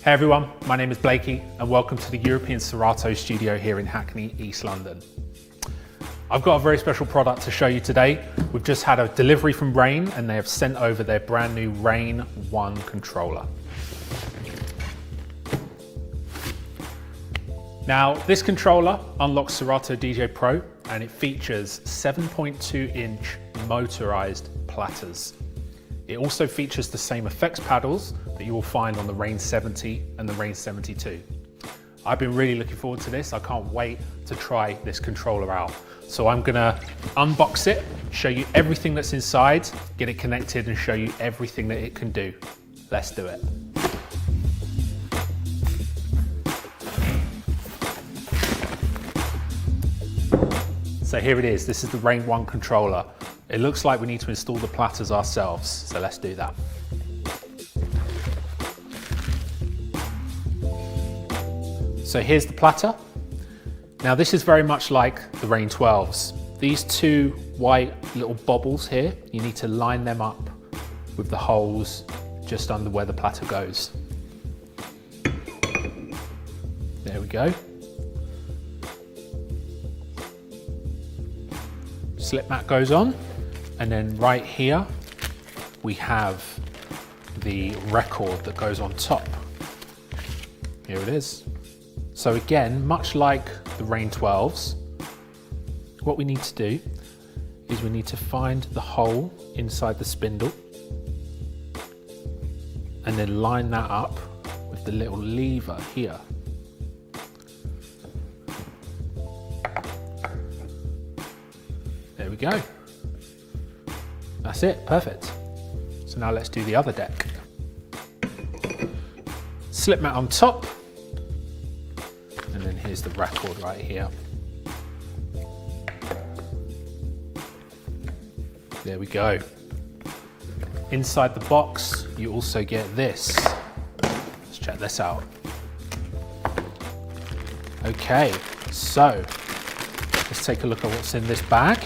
Hey everyone, my name is Blakey and welcome to the European Serato studio here in Hackney, East London. I've got a very special product to show you today. We've just had a delivery from Rain and they have sent over their brand new Rain 1 controller. Now, this controller unlocks Serato DJ Pro and it features 7.2-inch motorized platters. It also features the same effects paddles that you will find on the Rain 70 and the Rain 72. I've been really looking forward to this. I can't wait to try this controller out. So I'm gonna unbox it, show you everything that's inside, get it connected and show you everything that it can do. Let's do it. So here it is, this is the Rain 1 controller. It looks like we need to install the platters ourselves, so let's do that. So here's the platter. Now this is very much like the Rain 12s. These two white little bobbles here, you need to line them up with the holes just under where the platter goes. There we go. Slip mat goes on, and then right here we have the record that goes on top. Here it is. So again, much like the Rain 12s, what we need to do is we need to find the hole inside the spindle and then line that up with the little lever here. There we go. That's it, perfect. So now let's do the other deck. Slip mat on top, and then here's the record right here. There we go. Inside the box, you also get this. Let's check this out. Okay, so let's take a look at what's in this bag.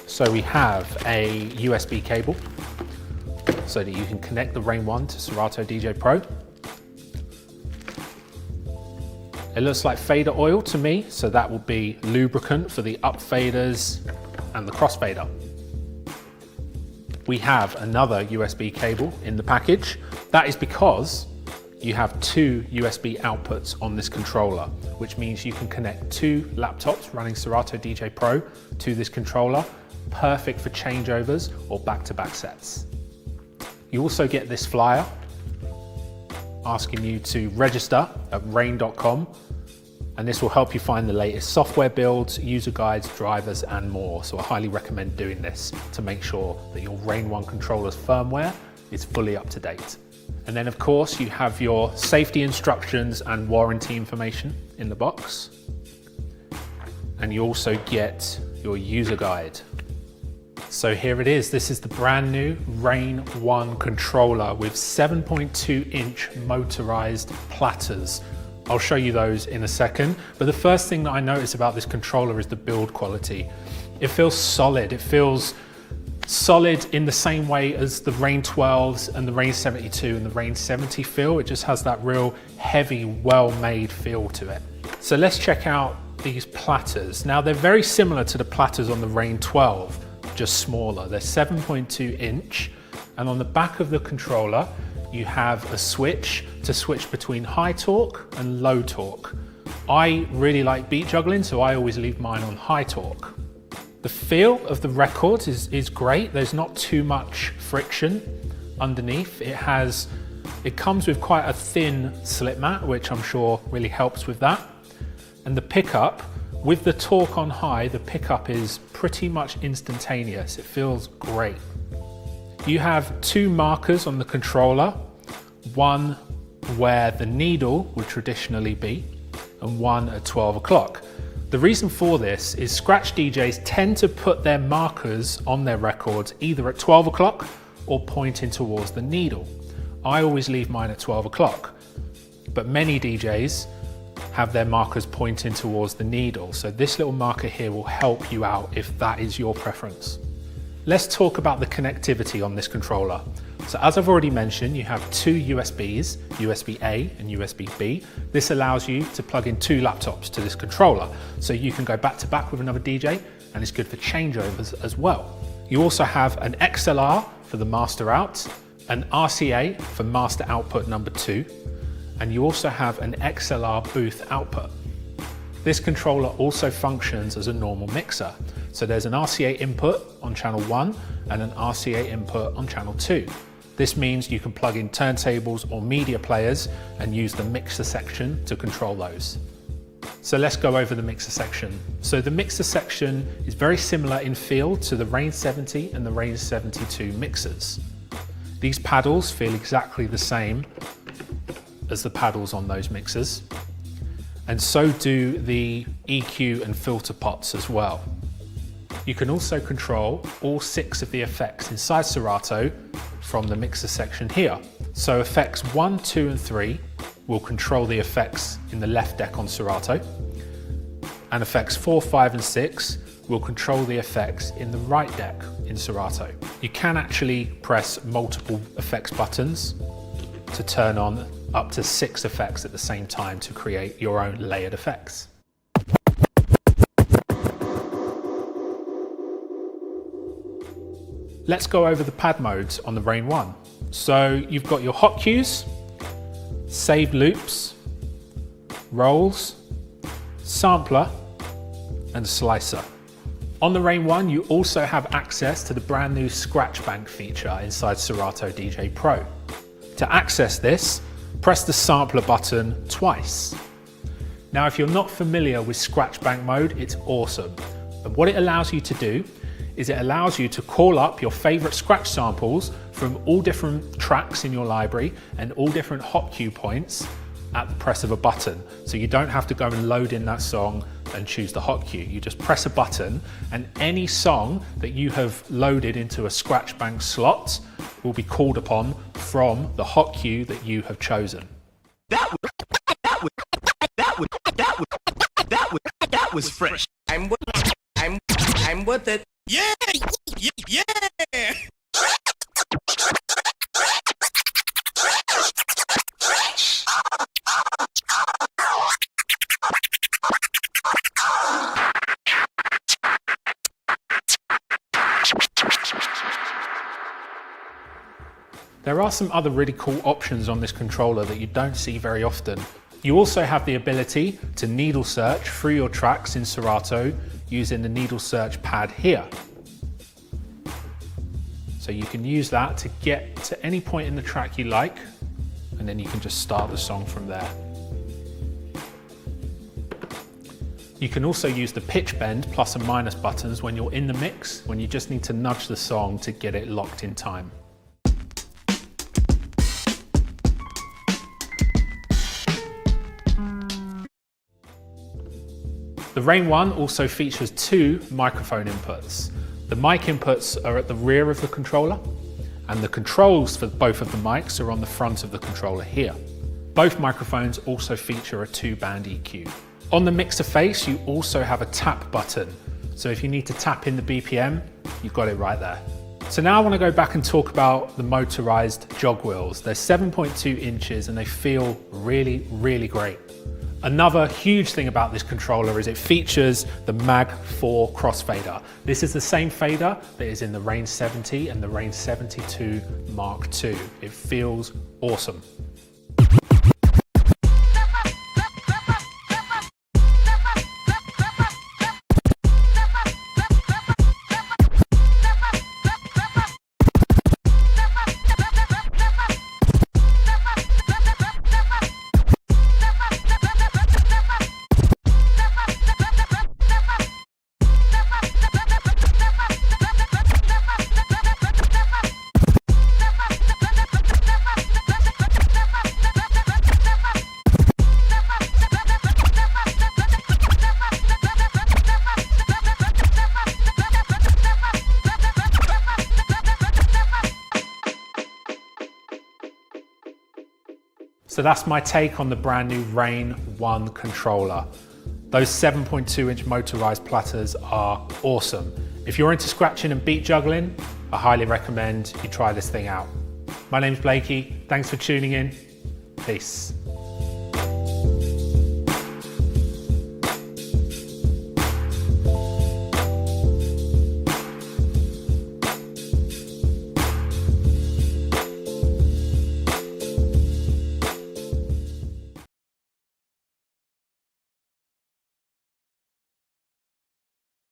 So we have a USB cable so that you can connect the Rain 1 to Serato DJ Pro. It looks like fader oil to me, so that will be lubricant for the up faders and the crossfader. We have another USB cable in the package. That is because you have two USB outputs on this controller, which means you can connect two laptops running Serato DJ Pro to this controller, perfect for changeovers or back-to-back sets. You also get this flyer asking you to register at rain.com, and this will help you find the latest software builds, user guides, drivers, and more. So I highly recommend doing this to make sure that your Rain 1 controller's firmware is fully up to date. And then of course you have your safety instructions and warranty information in the box. And you also get your user guide. So here it is, this is the brand new Rain 1 controller with 7.2-inch motorized platters. I'll show you those in a second, but the first thing that I notice about this controller is the build quality. It feels solid, it feels solid in the same way as the Rain 12s and the Rain 72 and the Rain 70 feel. It just has that real heavy, well-made feel to it. So let's check out these platters. Now they're very similar to the platters on the Rain 12, just smaller. They're 7.2-inch, and on the back of the controller you have a switch to switch between high torque and low torque. I really like beat juggling, so I always leave mine on high torque. The feel of the record is great. There's not too much friction underneath. It comes with quite a thin slip mat, which I'm sure really helps with that. And the pickup, with the torque on high, the pickup is pretty much instantaneous. It feels great. You have two markers on the controller, one where the needle would traditionally be and one at 12 o'clock. The reason for this is scratch DJs tend to put their markers on their records either at 12 o'clock or pointing towards the needle. I always leave mine at 12 o'clock, but many DJs have their markers pointing towards the needle. So this little marker here will help you out if that is your preference. Let's talk about the connectivity on this controller. So as I've already mentioned, you have two USBs, USB-A and USB-B. This allows you to plug in two laptops to this controller. So you can go back to back with another DJ, and it's good for changeovers as well. You also have an XLR for the master out, an RCA for master output number 2, and you also have an XLR booth output. This controller also functions as a normal mixer. So there's an RCA input on channel 1 and an RCA input on channel 2. This means you can plug in turntables or media players and use the mixer section to control those. So let's go over the mixer section. So the mixer section is very similar in feel to the Range 70 and the Range 72 mixers. These paddles feel exactly the same as the paddles on those mixers, and so do the EQ and filter pots as well. You can also control all 6 of the effects inside Serato from the mixer section here. So effects 1, 2 and 3 will control the effects in the left deck on Serato, and effects 4, 5 and 6 will control the effects in the right deck in Serato. You can actually press multiple effects buttons to turn on up to 6 effects at the same time to create your own layered effects. Let's go over the pad modes on the Rain 1. So you've got your hot cues, saved loops, rolls, sampler, and slicer. On the Rain 1, you also have access to the brand new Scratch Bank feature inside Serato DJ Pro. To access this, press the sampler button twice. Now, if you're not familiar with Scratch Bank mode, it's awesome. And what it allows you to do is it allows you to call up your favorite scratch samples from all different tracks in your library and all different hot cue points at the press of a button. So you don't have to go and load in that song and choose the hot cue. You just press a button and any song that you have loaded into a Scratch Bank slot will be called upon from the hot cue that you have chosen. That was fresh. I'm with it. Yeah. There are some other really cool options on this controller that you don't see very often. You also have the ability to needle search through your tracks in Serato using the needle search pad here. So you can use that to get to any point in the track you like, and then you can just start the song from there. You can also use the pitch bend plus and minus buttons when you're in the mix, when you just need to nudge the song to get it locked in time. The Rain 1 also features 2 microphone inputs. The mic inputs are at the rear of the controller, and the controls for both of the mics are on the front of the controller here. Both microphones also feature a 2-band EQ. On the mixer face, you also have a tap button. So if you need to tap in the BPM, you've got it right there. So now I want to go back and talk about the motorized jog wheels. They're 7.2 inches and they feel really, really great. Another huge thing about this controller is it features the Mag 4 crossfader. This is the same fader that is in the Range 70 and the Range 72 Mark II. It feels awesome. So that's my take on the brand new Rain 1 controller. Those 7.2 inch motorized platters are awesome. If you're into scratching and beat juggling, I highly recommend you try this thing out. My name's Blakey. Thanks for tuning in. Peace.